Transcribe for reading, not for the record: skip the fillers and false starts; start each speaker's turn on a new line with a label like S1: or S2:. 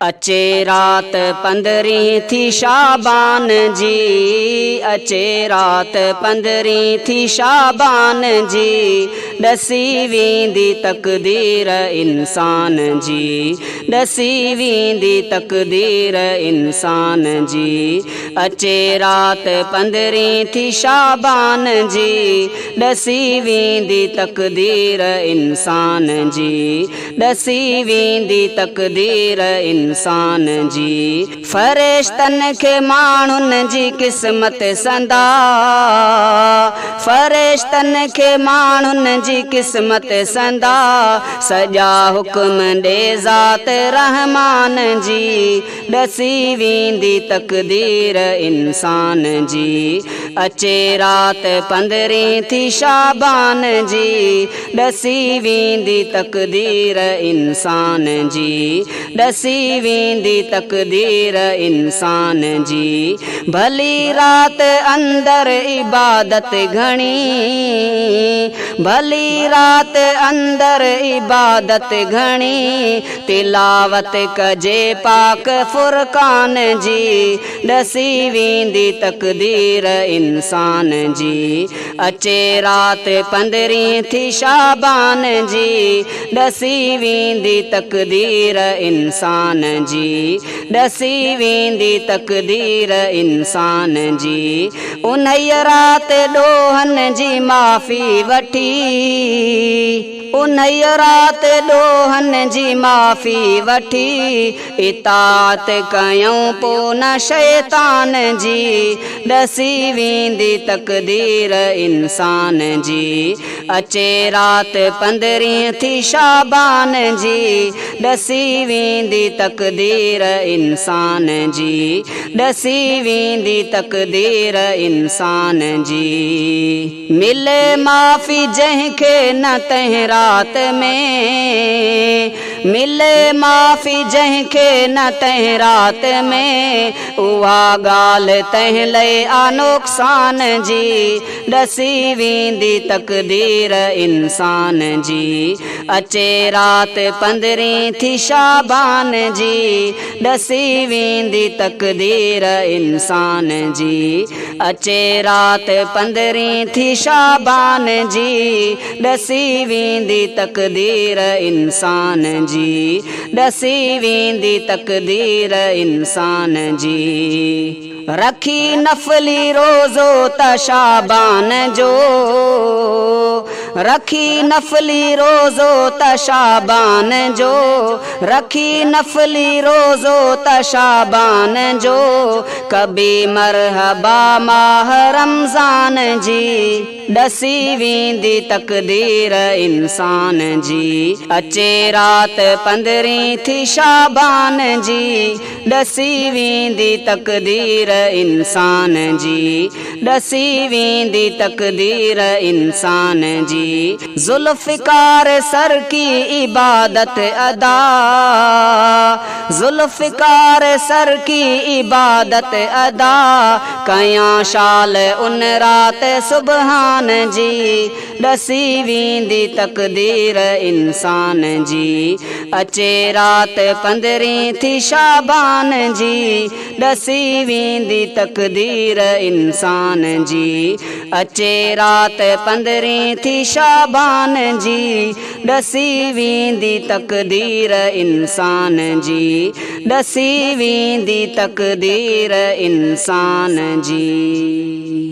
S1: अचे रात 15 थी शाबान जी, अचे रात 15 थी शाबान जी, ॾसी वेंदी तक़दीर इंसान जी, ॾसी वेंदी तक़दीर इंसान जी। अचे रात 15 थी शाबान जी, ॾसी वेंदी तक़दीर इंसान जी, ॾसी वेंदी तक़दीर इंसान जी। फ़रिश्तनि खे माण्हुनि जी क़िस्मत संदा, फ़रिश्तनि खे माण्हुनि जी क़िस्मत संदा, सॼा हुक्म ॾे ज़ात रहमान जी, ॾसी वेंदी तक़दीर इंसान जी। अचे रात 15 थी शाबान जी, ॾसी वेंदी तक़दीर इंसान जी, ॾसी वेंदी तक़दीर इंसान जी। भली रात अंदर इबादत घणी, भली रात अंदर इबादत घणी, तिलावत कजे पाक फुरकान जी, ॾसी वेंदी तक़दीर इंसान जी। अचे रात 15 थी शाबान जी, ॾसी वेंदी तक़दीर इंसान जी, ॾसी वेंदी तक़दीर इंसान जी। उन्हीअ रात ॾोहनि जी माफ़ी वठी, उन्हीअ रात ॾोहनि जी माफ़ी वठी, इताअत कयूं पोइ न शैतान जी, ॾसी वेंदी तक़दीर इंसान जी। अचे रात 15 थी शाबान जी, ॾसी वेंदी तक़दीर इंसान जी, ॾसी वेंदी तक़दीर इंसान जी। मिले माफ़ी जंहिंखे न तंहिं रात में, मिले माफ़ी जंहिंखे न तंहिं रात में, उहा ॻाल्हि तंहिं लाइ आ नुक़सान जी, ॾसी वेंदी तक़दीर इंसान जी। अचे रात 15 थी शाबान जी, ॾसी वेंदी तक़दीर इंसान जी। अचे रात 15 थी शाबान जी, ॾसी वेंदी तक़दीर इंसान जी, ॾसी वेंदी तक़दीर इंसान जी। रखी नफ़ली रोज़ो त शाबान जो, रखी नफ़ली रोज़ो त शाबान जो, रखी नफ़ली रोज़ो त शाबान जो, कभी मरहबा माह रमज़ान जी, ॾसी वेंदी तक़दीर इंसान जी। अचे रात 15 थी शाबान जी, ॾसी वेंदी तक़दीर इंसान जी, ॾसी वेंदी तक़दीर इंसान जी। ज़ुल्फ़िकार सर की इबादत अदा, ज़ुल्फ़िकार सर की इबादत अदा, कयां शाल उन रात सुबहान जी, ॾसी वेंदी तक़दीर इंसान जी। अचे रात 15 थी शाबान जी, ॾसी वेंदी तक़दीर इंसान जी। अचे रात 15 थी शाबान जी, ॾसी वेंदी तक़दीर इंसान जी, ॾसी वेंदी तक़दीर इंसान जी।